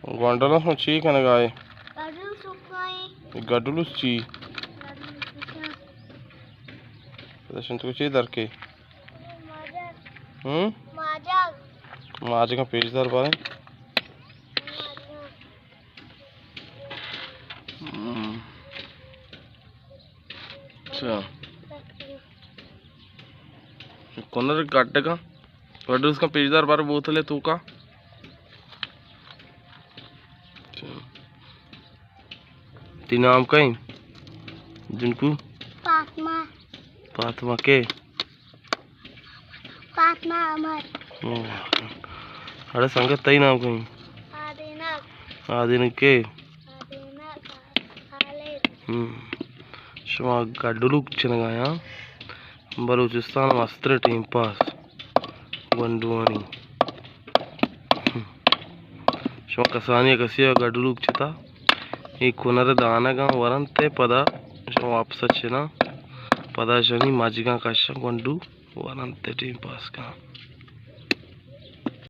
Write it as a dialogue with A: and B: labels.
A: Guandalas mau ची kan गाय
B: Gadu sukai.
A: gadulus ची dashan tu ची dar के
B: Majag.
A: आज का पेज दर बारे अच्छा कोनर काटे का gadulus का पेज दर बारे बोतल है तू का तीन नाम कहीं जिनको
B: Fatma.
A: फातिमा के
B: Fatma Amar.
A: अरे संगत तई नाम कहीं
B: Adinak.
A: आदिन के
B: Adinak. Khalid.
A: शमा गड्डलू चिनगाया बलूचिस्तान वस्त्र टीम पास गंडुआनी शमा कसानी कसिया गड्डलू चिता ఈ కొనర దానగా వరంతే పద వాపసొచ్చిన పదాశని మజ్జిగ కష్టం కొండు వరంతే టీం పాస్ గా